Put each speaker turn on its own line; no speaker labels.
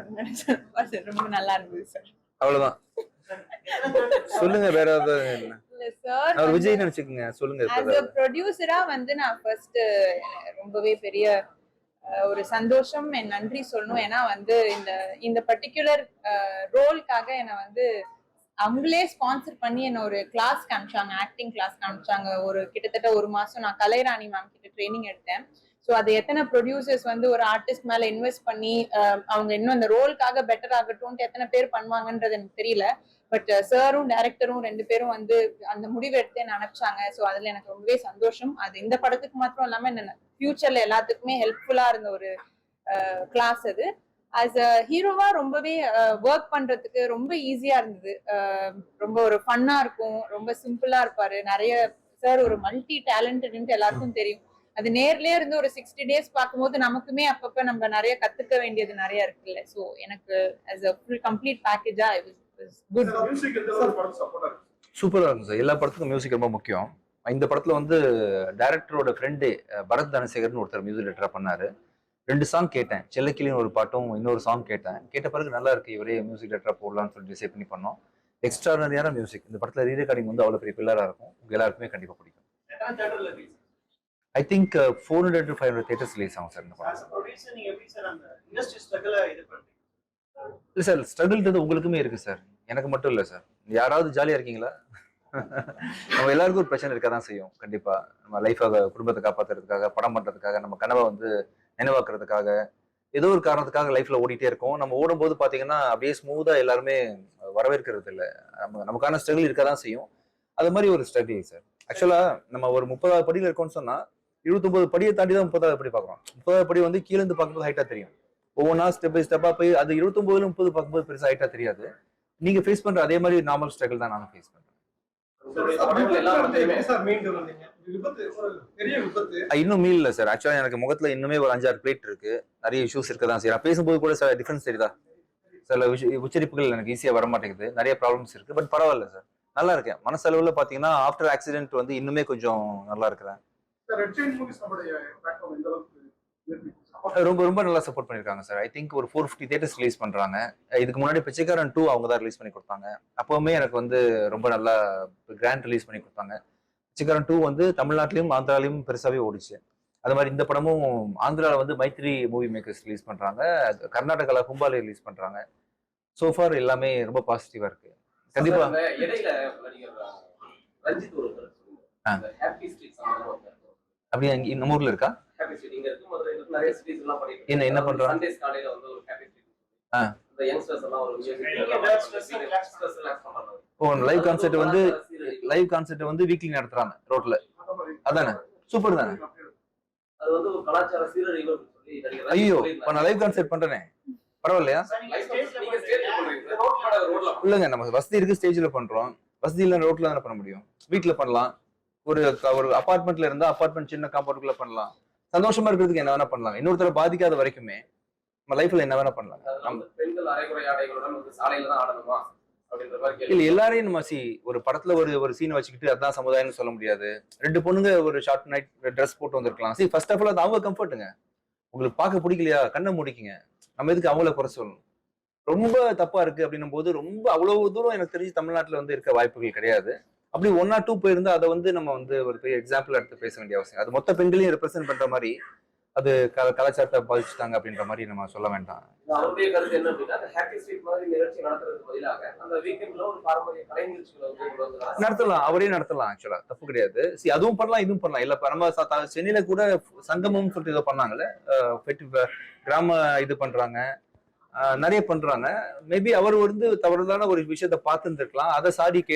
பண்ணணும்னு நினைச்சேன். ரொம்ப நல்லா இருந்தது சார்.
அவ்வளவுதான். சொல்லுங்க வேற ஏதாவது. சார் விஜய் நினைச்சுக்கங்க சொல்லுங்க.
as a producer-ஆ நான் ஃபர்ஸ்ட் ரொம்பவே பெரிய ஒரு சந்தோஷம் நன்றி சொல்லணும். ஏன்னா இந்த இந்த பர்டிகுலர் ரோல்காக என்னை அவங்களே ஸ்பான்சர் பண்ணி என்ன ஒரு கிளாஸ் காமிச்சாங்க, ஆக்டிங் கிளாஸ் காமிச்சாங்க. ஒரு கிட்டத்தட்ட 1 மாசம் நான் கலைராணி மேம் கிட்ட ட்ரைனிங் எடுத்தேன். ஸோ அது எத்தனை ப்ரொடியூசர்ஸ் ஒரு ஆர்டிஸ்ட் மேல இன்வெஸ்ட் பண்ணி அவங்க இன்னும் அந்த ரோலுக்காக பெட்டர் ஆகட்டும்ட்டு எத்தனை பேர் பண்ணுவாங்கன்றது எனக்கு தெரியல. பட் சாரும் டைரக்டரும் 2 பேரும் அந்த முடிவு எடுத்து என்ன அனுப்பிச்சாங்க. ஸோ அதுல எனக்கு ரொம்பவே சந்தோஷம். அது இந்த படத்துக்கு மாத்திரம் இல்லாம என்ன ஃபியூச்சர்ல எல்லாத்துக்குமே ஹெல்ப்ஃபுல்லா இருந்த ஒரு கிளாஸ் அது. ஆஸ் அ ஹீரோவா ரொம்பவே ஒர்க் பண்றதுக்கு ரொம்ப ஈஸியா இருந்தது. ரொம்ப ஒரு ஃபன்னா இருக்கும், ரொம்ப சிம்பிளா இருப்பாரு. நிறைய சார் ஒரு மல்டி டேலண்டட்ன்ட்டு எல்லாருக்கும் தெரியும். அது நேர்லயே இருந்து ஒரு 60 days பார்க்கும்போது நமக்குமே அப்பப்ப நம்ம நிறைய கத்துக்க வேண்டியது நிறைய இருக்குல்ல. ஸோ எனக்கு ஆஸ் அ ஃபுல் கம்ப்ளீட் பேக்கேஜா
சூப்பரா இருக்கும் சார். எல்லா படத்துக்கும் மியூசிக் ரொம்ப முக்கியம். இந்த படத்துல டைரக்டரோட ஃப்ரெண்டு பரத் தனசேகர்னு ஒருத்தர் மியூசிக் டைரக்டரா பண்ணாரு. 2 சாங் கேட்டேன். செல்லக்கிளின்னு ஒரு பாட்டும் இன்னொரு சாங் கேட்டேன். கேட்ட பிறகு நல்லா இருக்கு, இவரே மியூசிக் டைரக்டரா போடலாம்னு சொல்லி டிசைட் பண்ணி பண்ணோம். எக்ஸ்ட்ரானரியான மியூசிக். இந்த படத்துல ரீரெக்கார்டிங் அவ்வளவு பெரிய பில்லரா இருக்கும். உங்க எல்லாருக்குமே கண்டிப்பா பிடிக்கும். I think 400 to 500 theatres release ஆகும் சார் இந்த படம். இல்ல சார், ஸ்ட்ரகிள்ன்றது உங்களுக்குமே இருக்கு சார், எனக்கு மட்டும் இல்ல சார். யாராவது ஜாலியா இருக்கீங்களா? நம்ம எல்லாருக்கும் ஒரு பிரச்சனை இருக்கதான் செய்யும் கண்டிப்பா. நம்ம லைஃபாக குடும்பத்தை காப்பாத்துறதுக்காக, படம் பண்றதுக்காக, நம்ம கனவை நினைவாக்குறதுக்காக, ஏதோ ஒரு காரணத்துக்காக லைஃப்ல ஓடிட்டே இருக்கோம். நம்ம ஓடும்போது பாத்தீங்கன்னா அப்படியே ஸ்மூதா எல்லாருமே வரவேற்கிறது இல்லை. நமக்கான ஸ்ட்ரகிள் இருக்கதான் செய்யும். அது மாதிரி ஒரு ஸ்ட்ரகிள் சார். ஆக்சுவலா நம்ம ஒரு 30வது படியில இருக்கோம்னு சொன்னா 29 படியை தாண்டி தான் 30வது படி பாக்குறோம். 30வது படி கீழே இருந்து பார்க்கும்போது ஹைட்டா தெரியும். ஒவ்வொன்றா ஸ்டெப் பை ஸ்டெப்பா போய் அது 29ல 30 பார்க்கும்போது பெருசா ஹைட்டா தெரியாது. நீங்க ஃபேஸ் பண்ற அதே மாதிரி நார்மல் ஸ்ட்ரகிள் தான் நானும் ஃபேஸ் பண்றேன். இன்னும் மீளல சார். ஆக்சுவலா எனக்கு முகத்துல இன்னுமே ஒரு 5-6 பிளேட் இருக்கு. நிறைய இஷ்யூஸ் இருக்கதான் சார். நான் பேசும்போது கூட சில டிஃபரன்ஸ் தெரியுதா? சில உச்சரிப்புகள் எனக்கு ஈஸியா வர மாட்டேங்குது. நிறைய ப்ராப்ளம்ஸ் இருக்கு. பட் பரவாயில்ல சார், நல்லா இருக்கேன். மனசளவுல பாத்தீங்கன்னா ஆஃப்டர் ஆக்சிடென்ட் இன்னுமே கொஞ்சம் நல்லா இருக்கிறேன். ரொம்ப ரொம்ப நல்லா சப்போர்ட் பண்ணிருக்காங்க சார். ஐ திங்க் ஒரு 450 தியேட்டர்ஸ் ரிலீஸ் பண்றாங்க. இதுக்கு முன்னாடி பிச்சைக்காரன் 2 அவங்க தான் ரிலீஸ் பண்ணி கொடுத்தாங்க. அப்பவுமே எனக்கு ரொம்ப நல்லா கிராண்ட் ரிலீஸ் பண்ணி கொடுத்தாங்க. பிச்சைக்காரன் 2 தமிழ்நாட்டிலையும் ஆந்திராலையும் பெருசாவே ஓடிச்சு. அது மாதிரி இந்த படமும் ஆந்திரால மைத்ரி மூவி மேக்கர்ஸ் ரிலீஸ் பண்றாங்க, கர்நாடகால கும்பாலே ரிலீஸ் பண்றாங்க. சோஃபார் எல்லாமே ரொம்ப பாசிட்டிவா இருக்கு. கண்டிப்பா அப்படியே நம்ம ஊர்ல இருக்கா? என்ன பண்றாங்க? லைவ் கான்சர்ட் வீக்லி நடத்துறாங்க ரோட்ல. அதானே? சூப்பர் தானே? ஐயோ, நான் லைவ் கான்சர்ட் பண்றேனே, பரவாயில்லையா? இல்லங்க, நம்ம வசதி இருக்கு, ஸ்டேஜ்ல பண்றோம். வசதி இல்ல ரோட்ல தானே பண்ண முடியும். வீட்டுல பண்ணலாம். ஒரு அபார்ட்மெண்ட்ல இருந்தா அபார்ட்மெண்ட் சின்ன காம்பவுண்டுக்குள்ள பண்ணலாம். சந்தோஷமா இருக்கிறதுக்கு என்ன வேணா பண்ணலாம். இன்னொருத்தர பாதிக்காத வரைக்குமே நம்ம லைஃப்ல என்ன வேணா பண்ணலாம். இல்ல எல்லாரையும் நம்ம ஒரு படத்துல ஒரு சீனை வச்சுக்கிட்டு அதான் சமுதாயம்னு சொல்ல முடியாது. 2 பொண்ணுங்க ஒரு ஷார்ட் நைட் ட்ரெஸ் போட்டு வந்திருக்கலாம். ஃபர்ஸ்ட் ஆஃப் ஆல் அது அவங்க கம்ஃபர்ட்டுங்க. உங்களுக்கு பார்க்க பிடிக்கலையா, கண்ணை முடிக்குங்க. நம்ம எதுக்கு அவங்கள குறை சொல்லணும்? ரொம்ப தப்பா இருக்கு அப்படின்னும் போது ரொம்ப அவ்வளவு தூரம் எனக்கு தெரிஞ்சு தமிழ்நாட்டுல இருக்க வாய்ப்புகள் கிடையாது. அப்படி 1 or 2 போயிருந்தா அதை நம்ம ஒரு பெரிய எக்ஸாம்பிள் எடுத்து பேச வேண்டிய அவசியம். அது மொத்த பெண்களையும் ரெப்ரசென்ட் பண்ற மாதிரி அது கலாச்சாரத்தை பாதிச்சுட்டாங்க அப்படின்ற மாதிரி நம்ம சொல்ல வேண்டாம். நடத்தலாம், அவரே நடத்தலாம். ஆக்சுவலா தப்பு கிடையாது. அதுவும் பண்ணலாம், இதுவும் பண்ணலாம். இல்ல நம்ம சென்னையில கூட சங்கமம் சொல்லிட்டு ஏதோ பண்ணாங்கல்ல, கிராம இது பண்றாங்க, நிறைய பண்றாங்க. மேபி அவர் தவறுதான ஒரு விஷயத்த பார்த்து இருந்திருக்கலாம். அதை சாடி